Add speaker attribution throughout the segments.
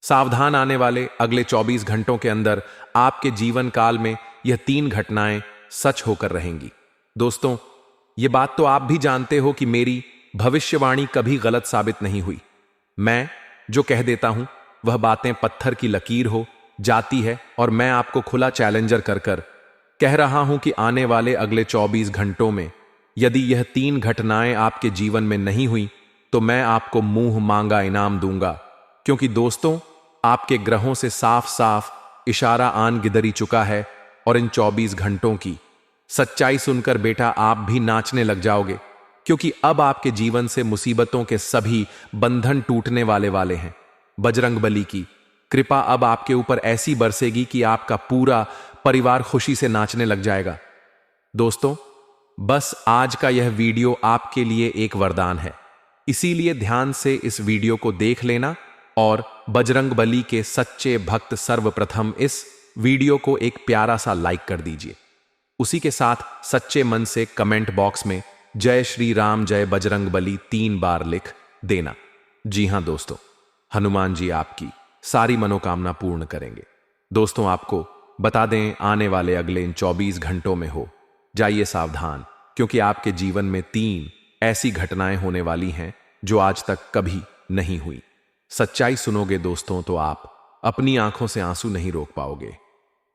Speaker 1: सावधान, आने वाले अगले 24 घंटों के अंदर आपके जीवन काल में यह 3 घटनाएं सच होकर रहेंगी। दोस्तों, ये बात तो आप भी जानते हो कि मेरी भविष्यवाणी कभी गलत साबित नहीं हुई। मैं जो कह देता हूं वह बातें पत्थर की लकीर हो जाती है, और मैं आपको खुला चैलेंजर कर कर कह रहा हूं कि आने वाले अगले 24 घंटों में यदि यह 3 घटनाएं आपके जीवन में नहीं हुई तो मैं आपको मुंह मांगा इनाम दूंगा। क्योंकि दोस्तों, आपके ग्रहों से साफ साफ इशारा आन गिदरी चुका है, और इन 24 घंटों की सच्चाई सुनकर बेटा आप भी नाचने लग जाओगे। क्योंकि अब आपके जीवन से मुसीबतों के सभी बंधन टूटने वाले हैं। बजरंगबली की कृपा अब आपके ऊपर ऐसी बरसेगी कि आपका पूरा परिवार खुशी से नाचने लग जाएगा। दोस्तों, बस आज का यह वीडियो आपके लिए एक वरदान है, इसीलिए ध्यान से इस वीडियो को देख लेना और बजरंगबली के सच्चे भक्त सर्वप्रथम इस वीडियो को एक प्यारा सा लाइक कर दीजिए। उसी के साथ सच्चे मन से कमेंट बॉक्स में जय श्री राम जय बजरंगबली 3 बार लिख देना। जी हां दोस्तों, हनुमान जी आपकी सारी मनोकामना पूर्ण करेंगे। दोस्तों, आपको बता दें, आने वाले अगले इन 24 घंटों में हो जाइए सावधान, क्योंकि आपके जीवन में 3 ऐसी घटनाएं होने वाली हैं जो आज तक कभी नहीं हुई। सच्चाई सुनोगे दोस्तों तो आप अपनी आंखों से आंसू नहीं रोक पाओगे,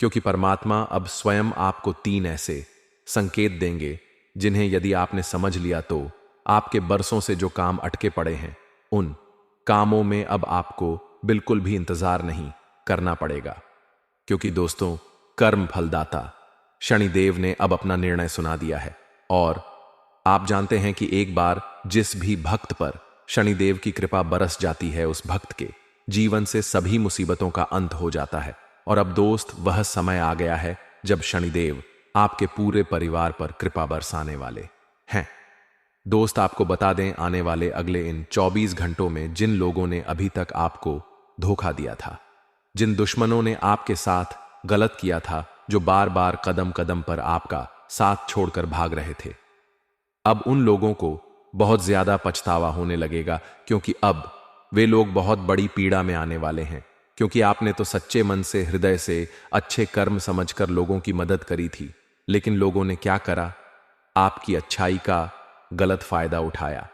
Speaker 1: क्योंकि परमात्मा अब स्वयं आपको 3 ऐसे संकेत देंगे जिन्हें यदि आपने समझ लिया तो आपके बरसों से जो काम अटके पड़े हैं उन कामों में अब आपको बिल्कुल भी इंतजार नहीं करना पड़ेगा। क्योंकि दोस्तों, कर्म फलदाता शनिदेव ने अब अपना निर्णय सुना दिया है, और आप जानते हैं कि एक बार जिस भी भक्त पर शनिदेव की कृपा बरस जाती है उस भक्त के जीवन से सभी मुसीबतों का अंत हो जाता है। और अब दोस्त, वह समय आ गया है जब शनिदेव आपके पूरे परिवार पर कृपा बरसाने वाले हैं। दोस्त, आपको बता दें, आने वाले अगले इन 24 घंटों में जिन लोगों ने अभी तक आपको धोखा दिया था, जिन दुश्मनों ने आपके साथ गलत किया था, जो बार बार कदम कदम पर आपका साथ छोड़कर भाग रहे थे, अब उन लोगों को बहुत ज्यादा पछतावा होने लगेगा। क्योंकि अब वे लोग बहुत बड़ी पीड़ा में आने वाले हैं। क्योंकि आपने तो सच्चे मन से, हृदय से, अच्छे कर्म समझकर लोगों की मदद करी थी, लेकिन लोगों ने क्या करा? आपकी अच्छाई का गलत फायदा उठाया,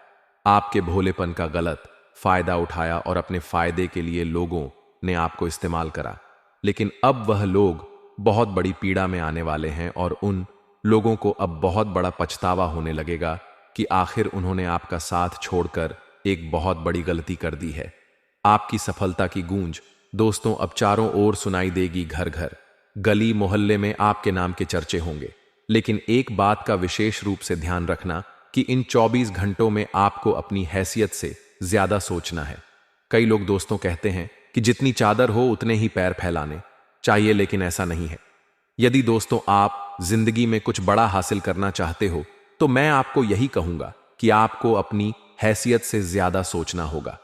Speaker 1: आपके भोलेपन का गलत फायदा उठाया, और अपने फायदे के लिए लोगों ने आपको इस्तेमाल करा। लेकिन अब वह लोग बहुत बड़ी पीड़ा में आने वाले हैं, और उन लोगों को अब बहुत बड़ा पछतावा होने लगेगा कि आखिर उन्होंने आपका साथ छोड़कर एक बहुत बड़ी गलती कर दी है। आपकी सफलता की गूंज दोस्तों अब चारों ओर सुनाई देगी, घर घर, गली मोहल्ले में आपके नाम के चर्चे होंगे। लेकिन एक बात का विशेष रूप से ध्यान रखना कि इन 24 घंटों में आपको अपनी हैसियत से ज्यादा सोचना है। कई लोग दोस्तों कहते हैं कि जितनी चादर हो उतने ही पैर फैलाने चाहिए, लेकिन ऐसा नहीं है। यदि दोस्तों आप जिंदगी में कुछ बड़ा हासिल करना चाहते हो तो मैं आपको यही कहूंगा कि आपको अपनी हैसियत से ज्यादा सोचना होगा।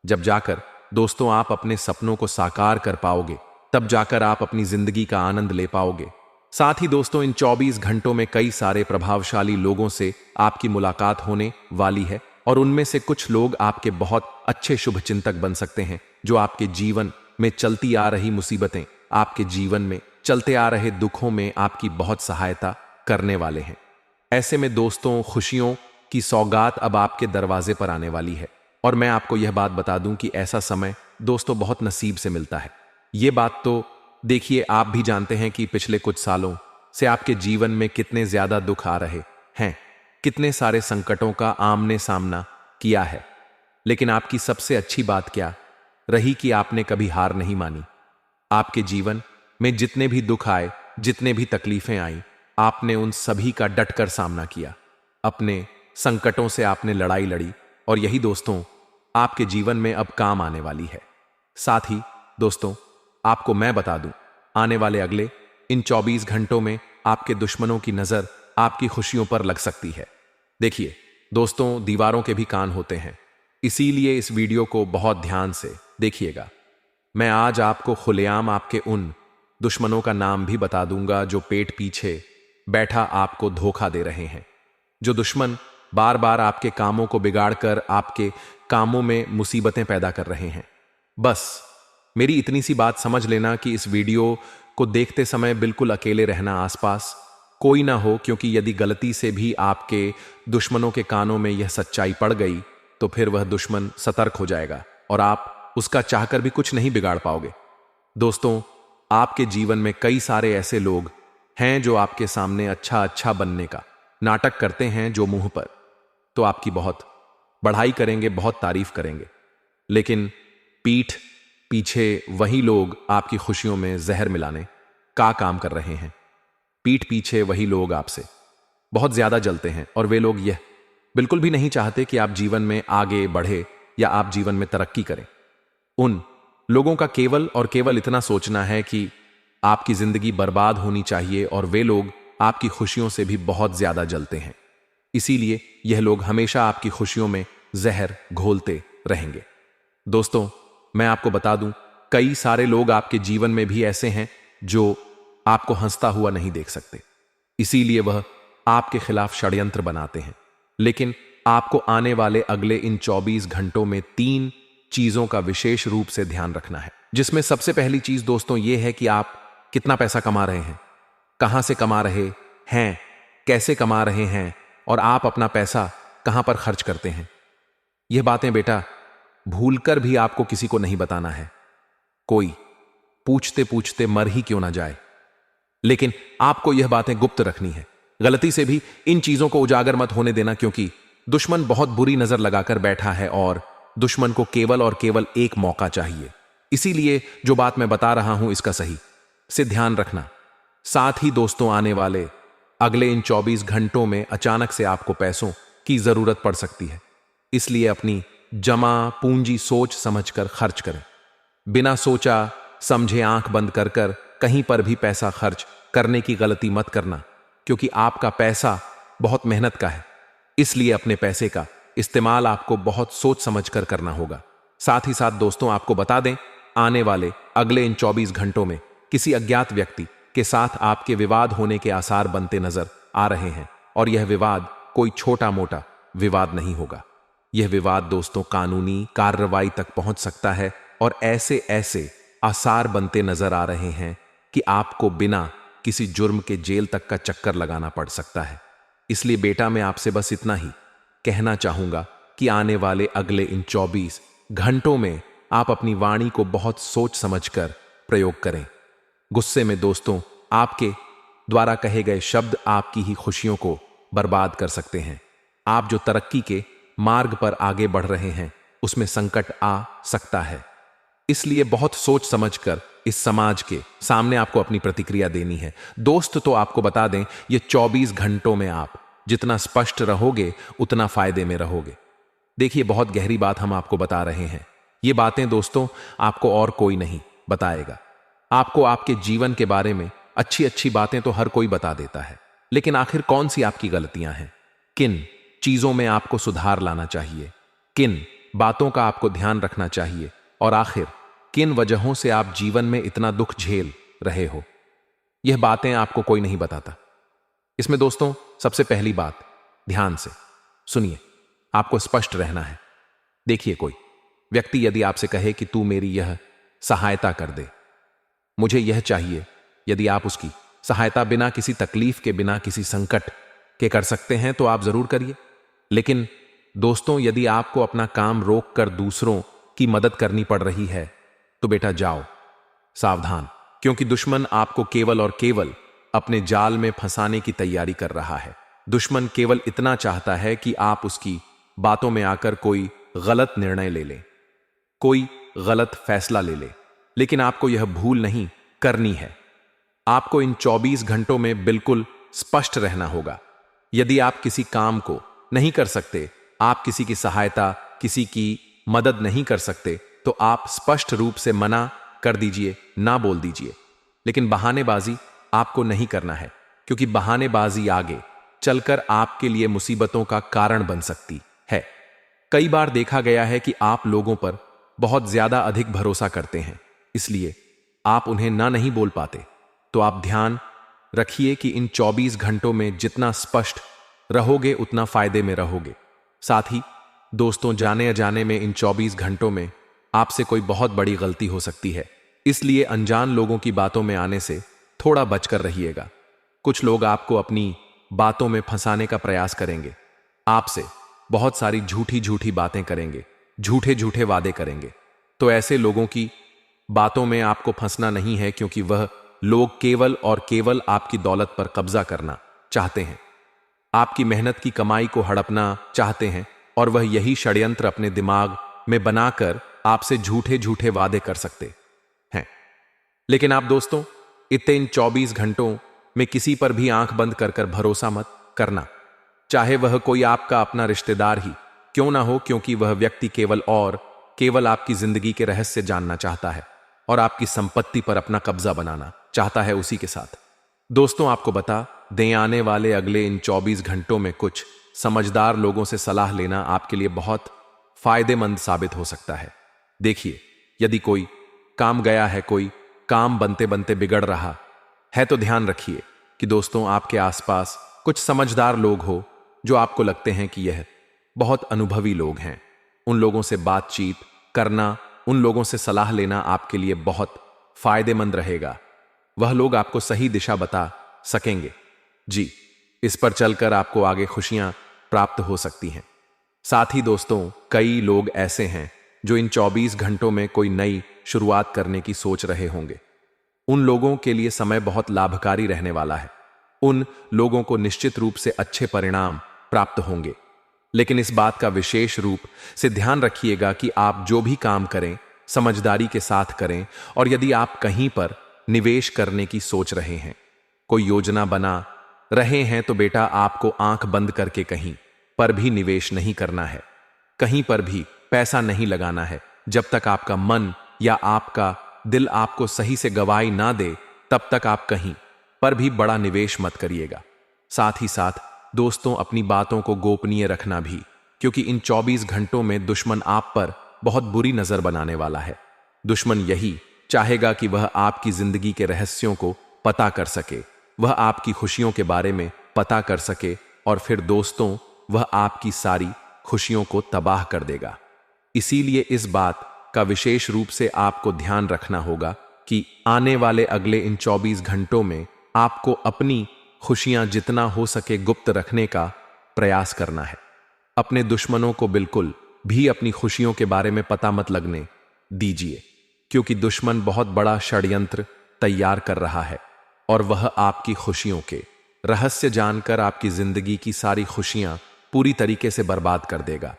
Speaker 1: जब जाकर दोस्तों आप अपने सपनों को साकार कर पाओगे, तब जाकर आप अपनी जिंदगी का आनंद ले पाओगे। साथ ही दोस्तों, इन 24 घंटों में कई सारे प्रभावशाली लोगों से आपकी मुलाकात होने वाली है, और उनमें से कुछ लोग आपके बहुत अच्छे शुभचिंतक बन सकते हैं, जो आपके जीवन में चलती आ रही मुसीबतें, आपके जीवन में चलते आ रहे दुखों में आपकी बहुत सहायता करने वाले हैं। ऐसे में दोस्तों, खुशियों की सौगात अब आपके दरवाजे पर आने वाली है। और मैं आपको यह बात बता दूं कि ऐसा समय दोस्तों बहुत नसीब से मिलता है। ये बात तो देखिए, आप भी जानते हैं कि पिछले कुछ सालों से आपके जीवन में कितने ज्यादा दुख आ रहे हैं, कितने सारे संकटों का आमने सामना किया है। लेकिन आपकी सबसे अच्छी बात क्या रही कि आपने कभी हार नहीं मानी। आपके जीवन में जितने भी दुख आए, जितने भी तकलीफें आई, आपने उन सभी का डटकर सामना किया। अपने संकटों से आपने लड़ाई लड़ी, और यही दोस्तों आपके जीवन में अब काम आने वाली है। साथ ही दोस्तों, आपको मैं बता दूं, आने वाले अगले इन 24 घंटों में आपके दुश्मनों की नजर आपकी खुशियों पर लग सकती है। देखिए दोस्तों, दीवारों के भी कान होते हैं, इसीलिए इस वीडियो को बहुत ध्यान से देखिएगा। मैं आज आपको खुलेआम आपके उन दुश्मनों का नाम भी बता दूंगा जो पेट पीछे बैठा आपको धोखा दे रहे हैं। जो दुश्मन बार बार आपके कामों को बिगाड़कर आपके कामों में मुसीबतें पैदा कर रहे हैं। बस मेरी इतनी सी बात समझ लेना कि इस वीडियो को देखते समय बिल्कुल अकेले रहना, आसपास कोई ना हो, क्योंकि यदि गलती से भी आपके दुश्मनों के कानों में यह सच्चाई पड़ गई तो फिर वह दुश्मन सतर्क हो जाएगा और आप उसका चाहकर भी कुछ नहीं बिगाड़ पाओगे। दोस्तों, आपके जीवन में कई सारे ऐसे लोग हैं जो आपके सामने अच्छा अच्छा बनने का नाटक करते हैं, जो मुंह पर तो आपकी बहुत बढ़ाई करेंगे, बहुत तारीफ करेंगे, लेकिन पीठ पीछे वही लोग आपकी खुशियों में जहर मिलाने का काम कर रहे हैं। पीठ पीछे वही लोग आपसे बहुत ज्यादा जलते हैं और वे लोग यह बिल्कुल भी नहीं चाहते कि आप जीवन में आगे बढ़े या आप जीवन में तरक्की करें। उन लोगों का केवल और केवल इतना सोचना है कि आपकी जिंदगी बर्बाद होनी चाहिए और वे लोग आपकी खुशियों से भी बहुत ज्यादा जलते हैं। इसीलिए यह लोग हमेशा आपकी खुशियों में जहर घोलते रहेंगे। दोस्तों, मैं आपको बता दूं, कई सारे लोग आपके जीवन में भी ऐसे हैं जो आपको हंसता हुआ नहीं देख सकते, इसीलिए वह आपके खिलाफ षड्यंत्र बनाते हैं। लेकिन आपको आने वाले अगले इन 24 घंटों में 3 चीजों का विशेष रूप से ध्यान रखना है, जिसमें सबसे पहली चीज दोस्तों यह है कि आप कितना पैसा कमा रहे हैं, कहां से कमा रहे हैं, कैसे कमा रहे हैं और आप अपना पैसा कहां पर खर्च करते हैं। यह बातें बेटा भूलकर भी आपको किसी को नहीं बताना है। कोई पूछते पूछते मर ही क्यों ना जाए, लेकिन आपको यह बातें गुप्त रखनी है। गलती से भी इन चीजों को उजागर मत होने देना, क्योंकि दुश्मन बहुत बुरी नजर लगाकर बैठा है और दुश्मन को केवल और केवल एक मौका चाहिए। इसीलिए जो बात मैं बता रहा हूं इसका सही से ध्यान रखना। साथ ही दोस्तों, आने वाले अगले इन 24 घंटों में अचानक से आपको पैसों की जरूरत पड़ सकती है, इसलिए अपनी जमा पूंजी सोच समझकर खर्च करें। बिना सोचा समझे आंख बंद कर कर कहीं पर भी पैसा खर्च करने की गलती मत करना, क्योंकि आपका पैसा बहुत मेहनत का है, इसलिए अपने पैसे का इस्तेमाल आपको बहुत सोच समझकर करना होगा। साथ ही साथ दोस्तों, आपको बता दें, आने वाले अगले इन 24 घंटों में किसी अज्ञात व्यक्ति के साथ आपके विवाद होने के आसार बनते नजर आ रहे हैं और यह विवाद कोई छोटा मोटा विवाद नहीं होगा। यह विवाद दोस्तों कानूनी कार्रवाई तक पहुंच सकता है और ऐसे ऐसे आसार बनते नजर आ रहे हैं कि आपको बिना किसी जुर्म के जेल तक का चक्कर लगाना पड़ सकता है। इसलिए बेटा, मैं आपसे बस इतना ही कहना चाहूंगा कि आने वाले अगले इन 24 घंटों में आप अपनी वाणी को बहुत सोच समझकर प्रयोग करें। गुस्से में दोस्तों आपके द्वारा कहे गए शब्द आपकी ही खुशियों को बर्बाद कर सकते हैं। आप जो तरक्की के मार्ग पर आगे बढ़ रहे हैं उसमें संकट आ सकता है, इसलिए बहुत सोच समझकर इस समाज के सामने आपको अपनी प्रतिक्रिया देनी है। दोस्त, तो आपको बता दें, ये 24 घंटों में आप जितना स्पष्ट रहोगे उतना फायदे में रहोगे। देखिए, बहुत गहरी बात हम आपको बता रहे हैं। ये बातें दोस्तों आपको और कोई नहीं बताएगा। आपको आपके जीवन के बारे में अच्छी अच्छी बातें तो हर कोई बता देता है, लेकिन आखिर कौन सी आपकी गलतियां हैं, किन चीजों में आपको सुधार लाना चाहिए, किन बातों का आपको ध्यान रखना चाहिए और आखिर किन वजहों से आप जीवन में इतना दुख झेल रहे हो, यह बातें आपको कोई नहीं बताता। इसमें दोस्तों सबसे पहली बात, ध्यान से सुनिए, आपको स्पष्ट रहना है। देखिए, कोई व्यक्ति यदि आपसे कहे कि तू मेरी यह सहायता कर दे, मुझे यह चाहिए, यदि आप उसकी सहायता बिना किसी तकलीफ के, बिना किसी संकट के कर सकते हैं तो आप जरूर करिए। लेकिन दोस्तों, यदि आपको अपना काम रोक कर दूसरों की मदद करनी पड़ रही है तो बेटा जाओ सावधान, क्योंकि दुश्मन आपको केवल और केवल अपने जाल में फंसाने की तैयारी कर रहा है। दुश्मन केवल इतना चाहता है कि आप उसकी बातों में आकर कोई गलत निर्णय ले लें, कोई गलत फैसला ले ले, लेकिन आपको यह भूल नहीं करनी है। आपको इन 24 घंटों में बिल्कुल स्पष्ट रहना होगा। यदि आप किसी काम को नहीं कर सकते, आप किसी की सहायता, किसी की मदद नहीं कर सकते, तो आप स्पष्ट रूप से मना कर दीजिए, ना बोल दीजिए। लेकिन बहानेबाजी आपको नहीं करना है, क्योंकि बहानेबाजी आगे चलकर आपके लिए मुसीबतों का कारण बन सकती है। कई बार देखा गया है कि आप लोगों पर बहुत ज्यादा अधिक भरोसा करते हैं, इसलिए आप उन्हें ना नहीं बोल पाते। तो आप ध्यान रखिए कि इन 24 घंटों में जितना स्पष्ट रहोगे उतना फायदे में रहोगे। साथ ही दोस्तों, जाने अजाने में इन 24 घंटों में आपसे कोई बहुत बड़ी गलती हो सकती है, इसलिए अनजान लोगों की बातों में आने से थोड़ा बचकर रहिएगा। कुछ लोग आपको अपनी बातों में फंसाने का प्रयास करेंगे, आपसे बहुत सारी झूठी झूठी बातें करेंगे, झूठे झूठे वादे करेंगे। तो ऐसे लोगों की बातों में आपको फंसना नहीं है, क्योंकि वह लोग केवल और केवल आपकी दौलत पर कब्जा करना चाहते हैं, आपकी मेहनत की कमाई को हड़पना चाहते हैं, और वह यही षड्यंत्र अपने दिमाग में बनाकर आपसे झूठे झूठे वादे कर सकते हैं। लेकिन आप दोस्तों, इतने इन 24 घंटों में किसी पर भी आंख बंद कर भरोसा मत करना, चाहे वह कोई आपका अपना रिश्तेदार ही क्यों ना हो, क्योंकि वह व्यक्ति केवल और केवल आपकी जिंदगी के रहस्य जानना चाहता है और आपकी संपत्ति पर अपना कब्जा बनाना चाहता है उसी के साथ। दोस्तों, आपको बता दें, आने वाले अगले इन 24 घंटों में कुछ समझदार लोगों से सलाह लेना आपके लिए बहुत फायदेमंद साबित हो सकता है। देखिए, यदि कोई काम गया है, कोई काम बनते बनते बिगड़ रहा है, तो ध्यान रखिए कि दोस्तों आपके आसपास कुछ समझदार लोग हो जो आपको लगते हैं कि यह बहुत अनुभवी लोग हैं। उन लोगों से बातचीत करना, उन लोगों से सलाह लेना आपके लिए बहुत फायदेमंद रहेगा। वह लोग आपको सही दिशा बता सकेंगे। जी, इस पर चलकर आपको आगे खुशियां प्राप्त हो सकती हैं। साथ ही दोस्तों, कई लोग ऐसे हैं जो इन 24 घंटों में कोई नई शुरुआत करने की सोच रहे होंगे। उन लोगों के लिए समय बहुत लाभकारी रहने वाला है। उन लोगों को निश्चित रूप से अच्छे परिणाम प्राप्त होंगे। लेकिन इस बात का विशेष रूप से ध्यान रखिएगा कि आप जो भी काम करें समझदारी के साथ करें, और यदि आप कहीं पर निवेश करने की सोच रहे हैं, कोई योजना बना रहे हैं, तो बेटा आपको आंख बंद करके कहीं पर भी निवेश नहीं करना है, कहीं पर भी पैसा नहीं लगाना है। जब तक आपका मन या आपका दिल आपको सही से गवाही ना दे, तब तक आप कहीं पर भी बड़ा निवेश मत करिएगा। साथ ही साथ दोस्तों, अपनी बातों को गोपनीय रखना भी, क्योंकि इन 24 घंटों में दुश्मन आप पर बहुत बुरी नजर बनाने वाला है। दुश्मन यही चाहेगा कि वह आपकी जिंदगी के रहस्यों को पता कर सके, वह आपकी खुशियों के बारे में पता कर सके, और फिर दोस्तों वह आपकी सारी खुशियों को तबाह कर देगा। इसीलिए इस बात का विशेष रूप से आपको ध्यान रखना होगा कि आने वाले अगले इन 24 घंटों में आपको अपनी खुशियां जितना हो सके गुप्त रखने का प्रयास करना है। अपने दुश्मनों को बिल्कुल भी अपनी खुशियों के बारे में पता मत लगने दीजिए, क्योंकि दुश्मन बहुत बड़ा षड्यंत्र तैयार कर रहा है, और वह आपकी खुशियों के रहस्य जानकर आपकी जिंदगी की सारी खुशियां पूरी तरीके से बर्बाद कर देगा।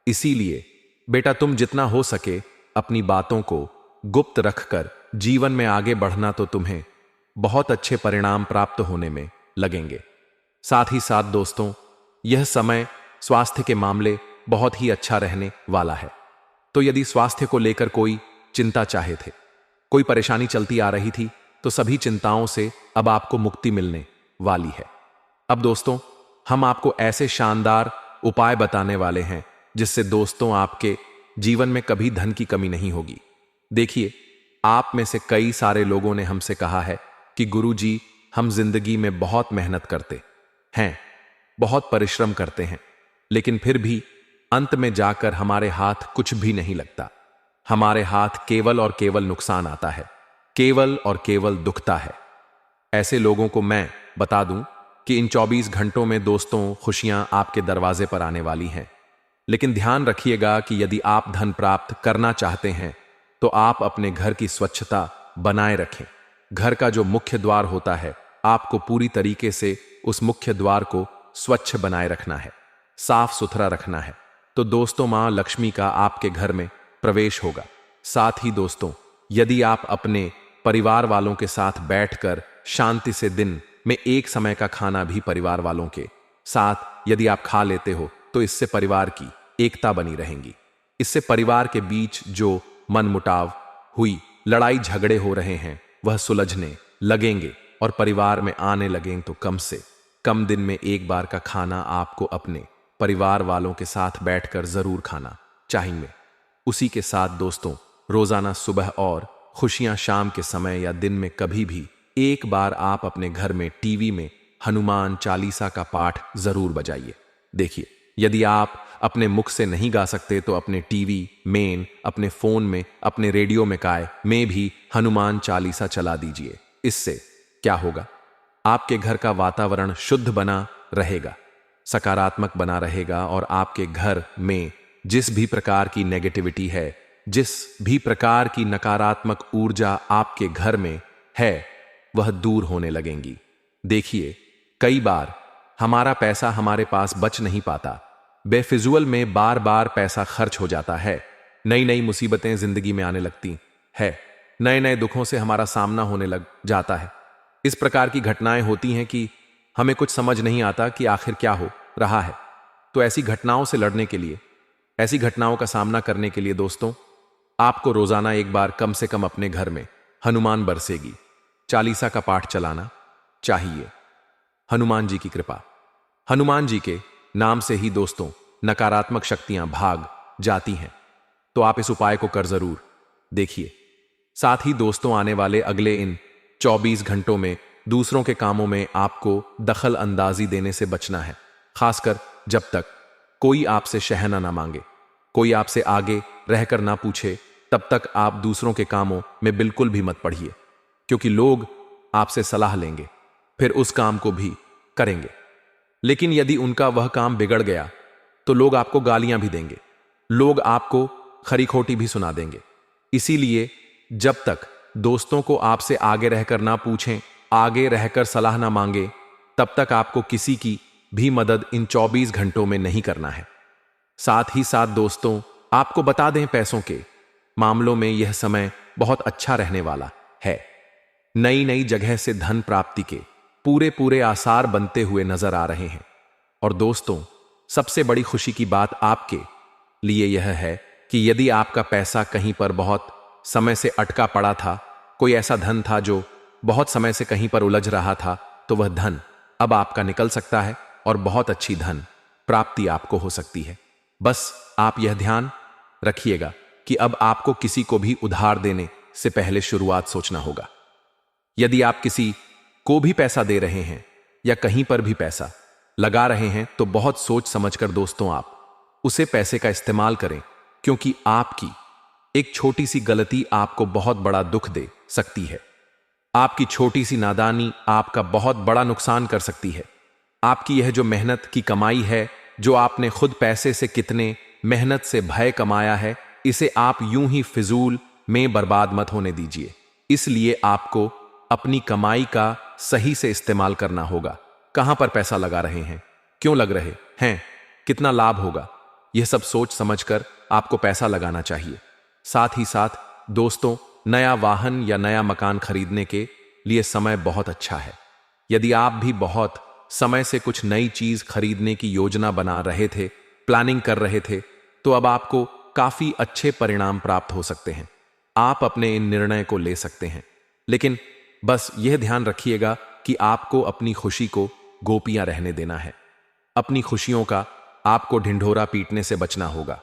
Speaker 1: इसीलिए बेटा, तुम जितना हो सके अपनी बातों को गुप्त रखकर जीवन में आगे बढ़ना, तो तुम्हें बहुत अच्छे परिणाम प्राप्त होने में लगेंगे। साथ ही साथ दोस्तों, यह समय स्वास्थ्य के मामले बहुत ही अच्छा रहने वाला है। तो यदि स्वास्थ्य को लेकर कोई चिंता चाहे थे, कोई परेशानी चलती आ रही थी, तो सभी चिंताओं से अब आपको मुक्ति मिलने वाली है। अब दोस्तों, हम आपको ऐसे शानदार उपाय बताने वाले हैं जिससे दोस्तों आपके जीवन में कभी धन की कमी नहीं होगी। देखिए, आप में से कई सारे लोगों ने हमसे कहा है कि गुरुजी, हम जिंदगी में बहुत मेहनत करते हैं, बहुत परिश्रम करते हैं, लेकिन फिर भी अंत में जाकर हमारे हाथ कुछ भी नहीं लगता। हमारे हाथ केवल और केवल नुकसान आता है, केवल और केवल दुखता है। ऐसे लोगों को मैं बता दूं कि इन 24 घंटों में दोस्तों खुशियां आपके दरवाजे पर आने वाली हैं। लेकिन ध्यान रखिएगा कि यदि आप धन प्राप्त करना चाहते हैं, तो आप अपने घर की स्वच्छता बनाए रखें। घर का जो मुख्य द्वार होता है, आपको पूरी तरीके से उस मुख्य द्वार को स्वच्छ बनाए रखना है, साफ सुथरा रखना है। तो दोस्तों, मां लक्ष्मी का आपके घर में प्रवेश होगा। साथ ही दोस्तों, यदि आप अपने परिवार वालों के साथ बैठकर शांति से दिन में एक समय का खाना भी परिवार वालों के साथ यदि आप खा लेते हो, तो इससे परिवार की एकता बनी रहेगी। इससे परिवार के बीच जो मनमुटाव हुई, लड़ाई झगड़े हो रहे हैं, वह सुलझने लगेंगे और परिवार में आने लगेंगे। तो कम से कम दिन में एक बार का खाना आपको अपने परिवार वालों के साथ बैठकर जरूर खाना चाहिए। उसी के साथ दोस्तों, रोजाना सुबह और खुशियां शाम के समय या दिन में कभी भी एक बार आप अपने घर में टीवी में हनुमान चालीसा का पाठ जरूर बजाइए। देखिए, यदि आप अपने मुख से नहीं गा सकते तो अपने टीवी में, अपने फोन में, अपने रेडियो में काय में भी हनुमान चालीसा चला दीजिए। इससे क्या होगा? आपके घर का वातावरण शुद्ध बना रहेगा, सकारात्मक बना रहेगा और आपके घर में जिस भी प्रकार की नेगेटिविटी है, जिस भी प्रकार की नकारात्मक ऊर्जा आपके घर में है, वह दूर होने लगेंगी। देखिए, कई बार हमारा पैसा हमारे पास बच नहीं पाता, बेफिजूल में बार बार पैसा खर्च हो जाता है, नई नई मुसीबतें जिंदगी में आने लगती है, नए नए दुखों से हमारा सामना होने लग जाता है। इस प्रकार की घटनाएं होती हैं कि हमें कुछ समझ नहीं आता कि आखिर क्या हो रहा है। तो ऐसी घटनाओं से लड़ने के लिए, ऐसी घटनाओं का सामना करने के लिए दोस्तों, आपको रोजाना एक बार कम से कम अपने घर में हनुमान बरसेगी चालीसा का पाठ चलाना चाहिए। हनुमान जी की कृपा, हनुमान जी के नाम से ही दोस्तों नकारात्मक शक्तियां भाग जाती हैं। तो आप इस उपाय को कर जरूर देखिए। साथ ही दोस्तों, आने वाले अगले इन 24 घंटों में दूसरों के कामों में आपको दखल अंदाजी देने से बचना है, खासकर जब तक कोई आपसे शहना ना मांगे, कोई आपसे आगे रहकर ना पूछे, तब तक आप दूसरों के कामों में बिल्कुल भी मत पड़िए, क्योंकि लोग आपसे सलाह लेंगे, फिर उस काम को भी करेंगे। लेकिन यदि उनका वह काम बिगड़ गया तो लोग आपको गालियां भी देंगे, लोग आपको खरी खोटी भी सुना देंगे। इसीलिए जब तक दोस्तों को आपसे आगे रहकर ना पूछें, आगे रहकर सलाह ना मांगे, तब तक आपको किसी की भी मदद इन 24 घंटों में नहीं करना है। साथ ही साथ दोस्तों, आपको बता दें, पैसों के मामलों में यह समय बहुत अच्छा रहने वाला है। नई नई जगह से धन प्राप्ति के पूरे पूरे आसार बनते हुए नजर आ रहे हैं। और दोस्तों, सबसे बड़ी खुशी की बात आपके लिए यह है कि यदि आपका पैसा कहीं पर बहुत समय से अटका पड़ा था, कोई ऐसा धन था जो बहुत समय से कहीं पर उलझ रहा था, तो वह धन अब आपका निकल सकता है और बहुत अच्छी धन प्राप्ति आपको हो सकती है। बस आप यह ध्यान रखिएगा कि अब आपको किसी को भी उधार देने से पहले शुरुआत सोचना होगा। यदि आप किसी को भी पैसा दे रहे हैं या कहीं पर भी पैसा लगा रहे हैं, तो बहुत सोच समझकर दोस्तों आप उसे पैसे का इस्तेमाल करें, क्योंकि आपकी एक छोटी सी गलती आपको बहुत बड़ा दुख दे सकती है। आपकी छोटी सी नादानी आपका बहुत बड़ा नुकसान कर सकती है। आपकी यह जो मेहनत की कमाई है, जो आपने खुद पैसे से कितने मेहनत से भय कमाया है, इसे आप यूं ही फिजूल में बर्बाद मत होने दीजिए। इसलिए आपको अपनी कमाई का सही से इस्तेमाल करना होगा। कहां पर पैसा लगा रहे हैं, क्यों लग रहे हैं, कितना लाभ होगा, यह सब सोच समझकर आपको पैसा लगाना चाहिए। साथ ही साथ दोस्तों, नया वाहन या नया मकान खरीदने के लिए समय बहुत अच्छा है। यदि आप भी बहुत समय से कुछ नई चीज खरीदने की योजना बना रहे थे, प्लानिंग कर रहे थे, तो अब आपको काफी अच्छे परिणाम प्राप्त हो सकते हैं। आप अपने इन निर्णय को ले सकते हैं, लेकिन बस यह ध्यान रखिएगा कि आपको अपनी खुशी को गोपियां रहने देना है। अपनी खुशियों का आपको ढिंढोरा पीटने से बचना होगा।